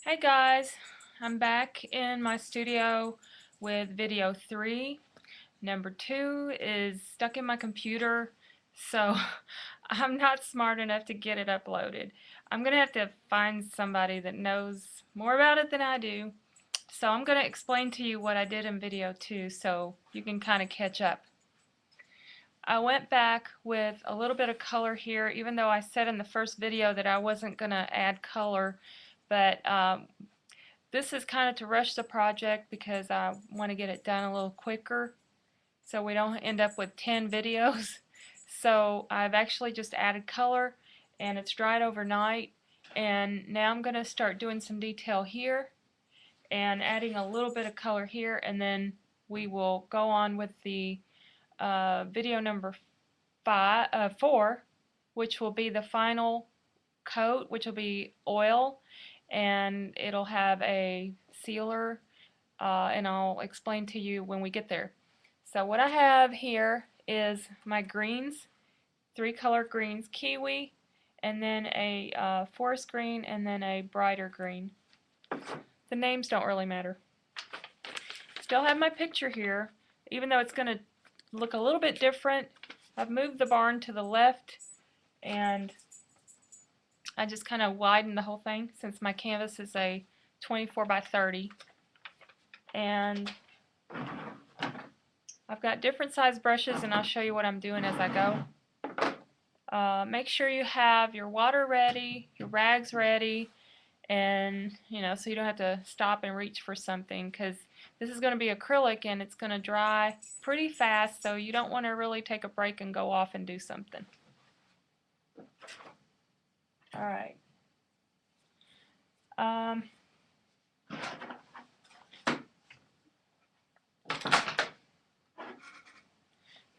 Hey guys, I'm back in my studio with video 3. Number 2 is stuck in my computer, so I'm not smart enough to get it uploaded. I'm going to have to find somebody that knows more about it than I do. So I'm going to explain to you what I did in video 2 so you can kind of catch up. I went back with a little bit of color here, even though I said in the first video that I wasn't going to add color, but this is kind of to rush the project because I want to get it done a little quicker so we don't end up with 10 videos. So I've actually just added color and it's dried overnight, and now I'm going to start doing some detail here and adding a little bit of color here, and then we will go on with the video number 4, which will be the final coat, which will be oil, and it'll have a sealer, and I'll explain to you when we get there. So what I have here is my greens, 3 color greens: kiwi, and then a forest green, and then a brighter green. The names don't really matter. Still have my picture here, even though it's going to look a little bit different. I've moved the barn to the left, and I just kind of widened the whole thing since my canvas is a 24 by 30. And I've got different size brushes, and I'll show you what I'm doing as I go. Make sure you have your water ready, your rags ready, and so you don't have to stop and reach for something, because this is going to be acrylic and it's going to dry pretty fast, so you don't want to really take a break and go off and do something. Alright.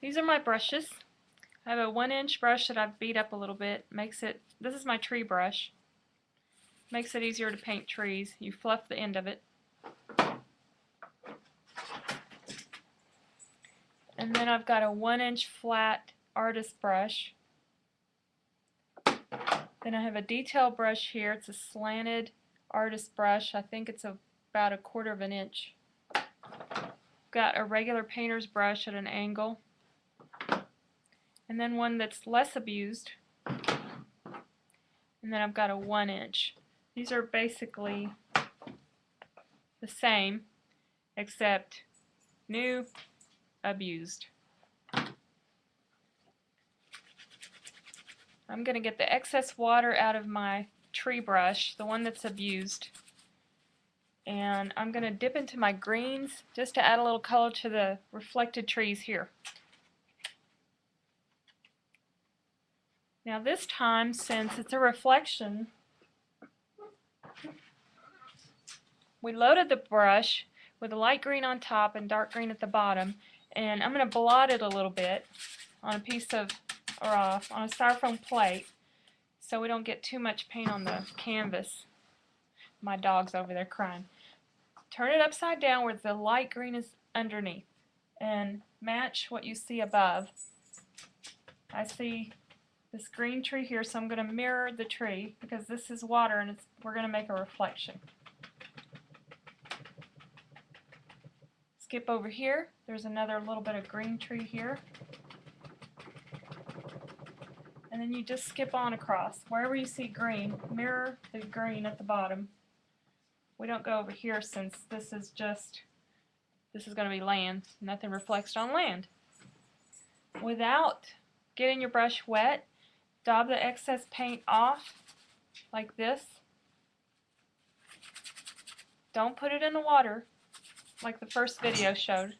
These are my brushes. I have a 1-inch brush that I've beat up a little bit. This is my tree brush. Makes it easier to paint trees. You fluff the end of it. And then I've got a 1-inch flat artist brush. Then I have a detail brush here. It's a slanted artist brush. I think it's about 1/4 of an inch. Got a regular painter's brush at an angle. And then one that's less abused. And then I've got a 1-inch. These are basically the same, except new, abused. I'm going to get the excess water out of my tree brush, the one that's abused, and I'm going to dip into my greens just to add a little color to the reflected trees here. Now this time, since it's a reflection, we loaded the brush with a light green on top and dark green at the bottom, and I'm going to blot it a little bit on a piece of, or on a styrofoam plate, so we don't get too much paint on the canvas. My dog's over there crying. Turn it upside down where the light green is underneath, and match what you see above. I see this green tree here, so I'm going to mirror the tree because this is water and we're going to make a reflection. Skip over here. There's another little bit of green tree here. And then you just skip on across. Wherever you see green, mirror the green at the bottom. We don't go over here since this is going to be land. Nothing reflects on land. Without getting your brush wet, dab the excess paint off like this. Don't put it in the water like the first video showed.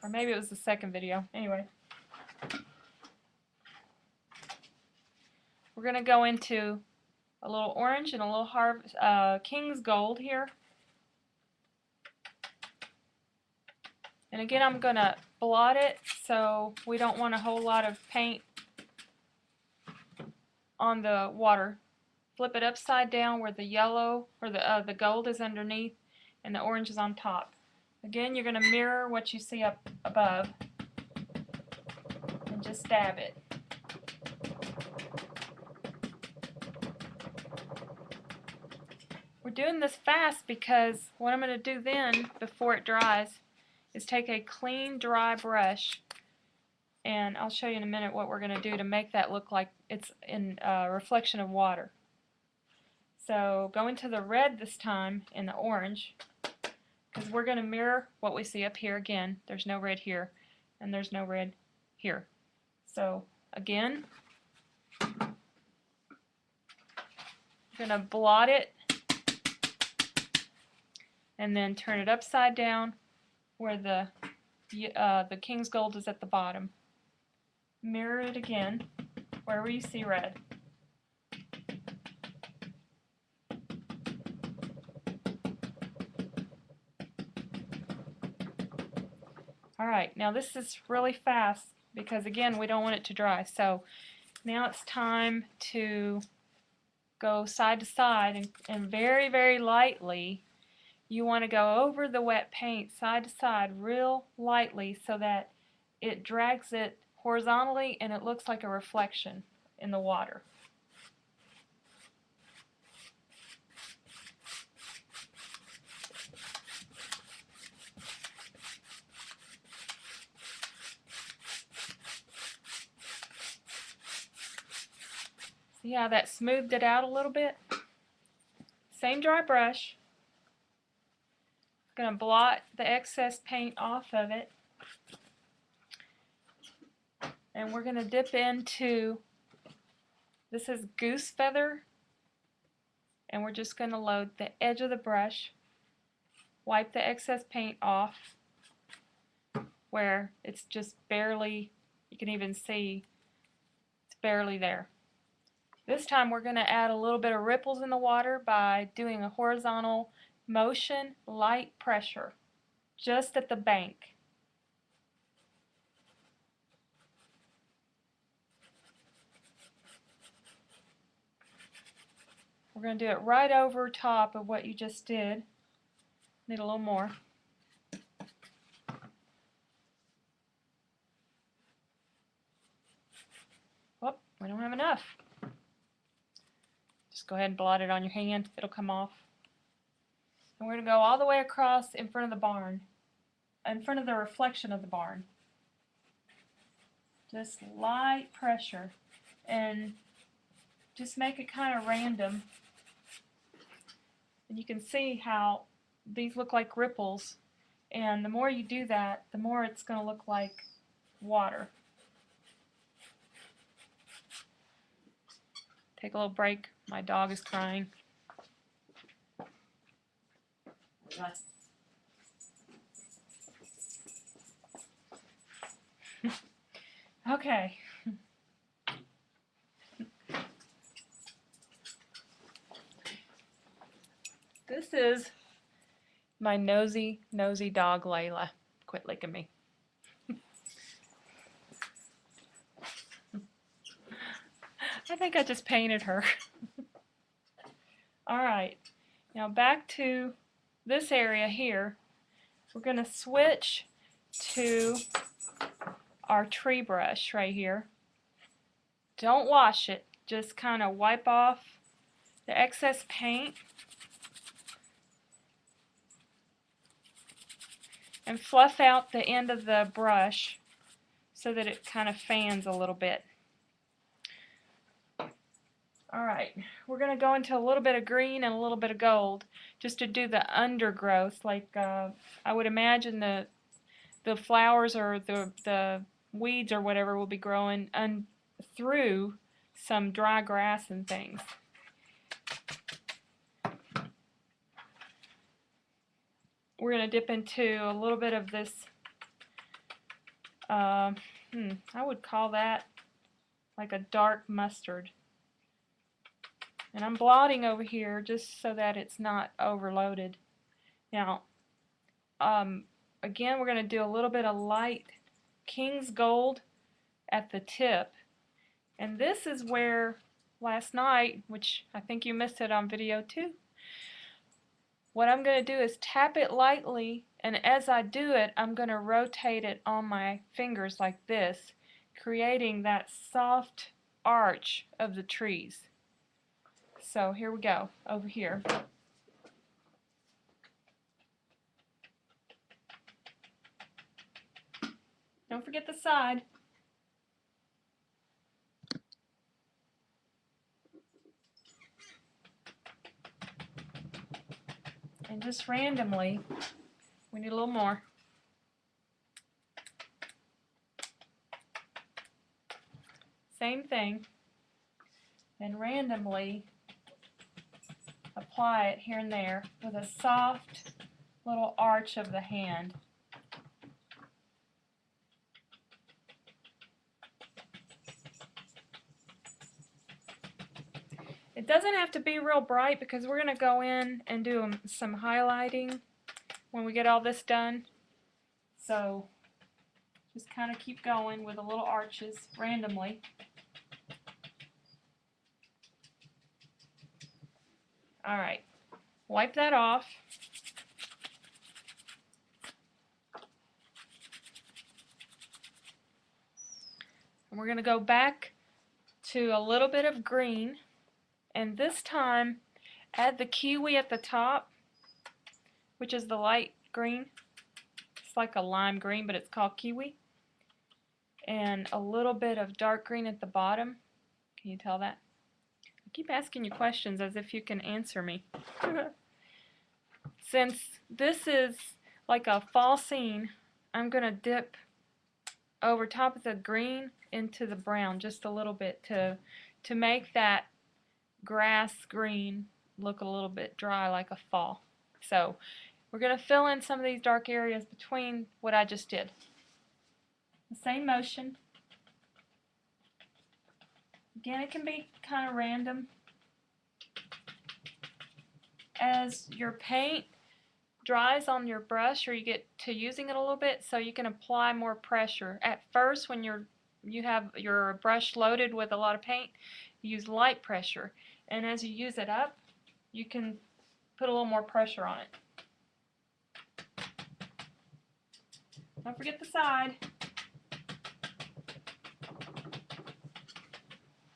Or maybe it was the second video. Anyway. We're going to go into a little orange and a little King's Gold here. And again, I'm going to blot it so we don't want a whole lot of paint on the water. Flip it upside down where the yellow or the gold is underneath and the orange is on top. Again, you're going to mirror what you see up above and just dab it. We're doing this fast because what I'm going to do then, before it dries, is take a clean, dry brush, and I'll show you in a minute what we're going to do to make that look like it's in a reflection of water. So go into the red this time and the orange, because we're going to mirror what we see up here again. There's no red here, and there's no red here. So again, I'm going to blot it and then turn it upside down where the King's Gold is at the bottom. Mirror it again wherever you see red. Alright, now this is really fast because again we don't want it to dry. So now it's time to go side to side and very, very lightly you want to go over the wet paint side to side real lightly so that it drags it horizontally and it looks like a reflection in the water. See how that smoothed it out a little bit? Same dry brush. I'm going to blot the excess paint off of it. And we're going to dip into, this is goose feather, and we're just going to load the edge of the brush, wipe the excess paint off where it's just barely, you can even see it's barely there. This time we're going to add a little bit of ripples in the water by doing a horizontal motion, light pressure, just at the bank. We're going to do it right over top of what you just did. Need a little more. Whoop, we don't have enough. Just go ahead and blot it on your hand. It'll come off. And we're going to go all the way across in front of the barn, in front of the reflection of the barn. Just light pressure and just make it kind of random. And you can see how these look like ripples, and the more you do that, the more it's going to look like water. Take a little break. My dog is crying. Okay. This is my nosy dog, Layla. Quit licking me. I think I just painted her. Alright, now back to this area here. We're going to switch to our tree brush right here. Don't wash it, just kind of wipe off the excess paint and fluff out the end of the brush so that it kind of fans a little bit. Alright, we're going to go into a little bit of green and a little bit of gold just to do the undergrowth. Like I would imagine the flowers or the weeds or whatever will be growing through some dry grass and things. We're going to dip into a little bit of this, I would call that like a dark mustard. And I'm blotting over here just so that it's not overloaded. Now, again, we're going to do a little bit of light King's Gold at the tip. And this is where last night, which I think you missed it on video too, what I'm going to do is tap it lightly, and as I do it, I'm going to rotate it on my fingers like this, creating that soft arch of the trees. So here we go, over here. forget the side. And just randomly, we need a little more. Same thing. And randomly apply it here and there with a soft little arch of the hand. It doesn't have to be real bright because we're going to go in and do some highlighting when we get all this done. So just kind of keep going with the little arches randomly. Alright, wipe that off. And we're going to go back to a little bit of green, and this time add the kiwi at the top, which is the light green. It's like a lime green, but it's called kiwi. And a little bit of dark green at the bottom. Can you tell that? I keep asking you questions as if you can answer me. Since this is like a fall scene, I'm going to dip over top of the green into the brown just a little bit to make that grass green look a little bit dry like a fall. So we're going to fill in some of these dark areas between what I just did. The same motion. Again, it can be kind of random. As your paint dries on your brush, or you get to using it a little bit, so you can apply more pressure. At first, when you have your brush loaded with a lot of paint, you use light pressure, and as you use it up, you can put a little more pressure on it. Don't forget the side.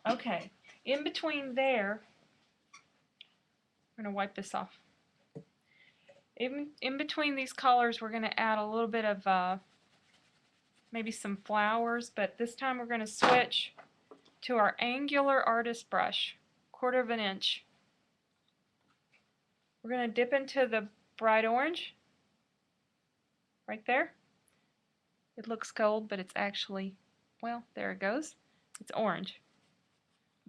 Okay, in between there, I'm going to wipe this off. In between these colors, we're going to add a little bit of maybe some flowers, but this time we're going to switch to our angular artist brush, 1/4 of an inch. We're going to dip into the bright orange, right there. It looks gold, but it's actually, well, there it goes. It's orange.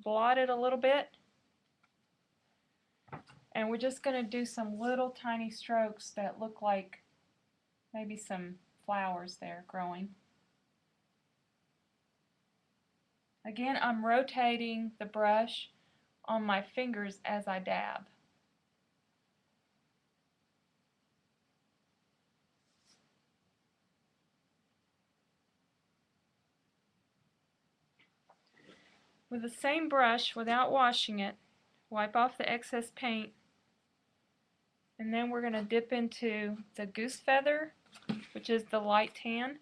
Blot it a little bit, and we're just going to do some little tiny strokes that look like maybe some flowers there growing. Again, I'm rotating the brush on my fingers as I dab. With the same brush, without washing it, wipe off the excess paint, and then we're going to dip into the goose feather, which is the light tan.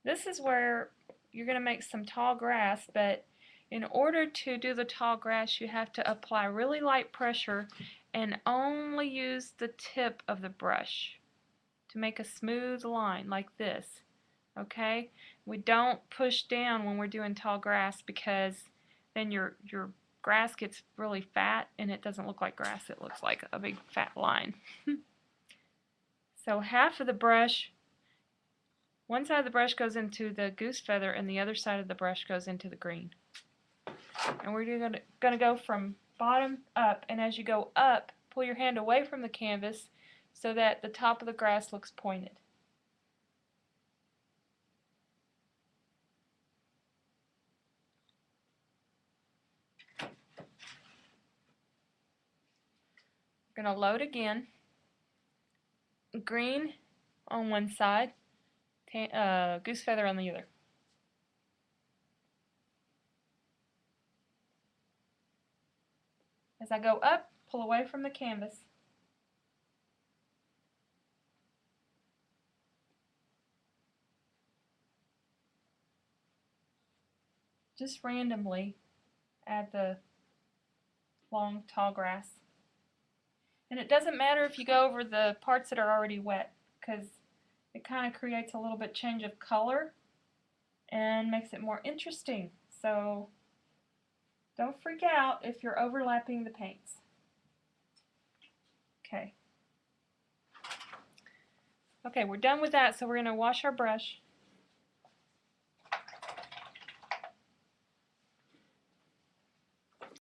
This is where you're going to make some tall grass, but in order to do the tall grass, you have to apply really light pressure and only use the tip of the brush to make a smooth line like this. Okay? We don't push down when we're doing tall grass, because then your grass gets really fat and it doesn't look like grass, it looks like a big fat line. So half of the brush, one side of the brush goes into the goose feather and the other side of the brush goes into the green. And we're going to go from bottom up, and as you go up, pull your hand away from the canvas so that the top of the grass looks pointed. We're going to load again. Green on one side, goose feather on the other. As I go up, pull away from the canvas. Just randomly add the long, tall grass. And it doesn't matter if you go over the parts that are already wet, because It kind of creates a little bit change of color and makes it more interesting. So don't freak out if you're overlapping the paints. Okay. Okay, we're done with that, so we're going to wash our brush.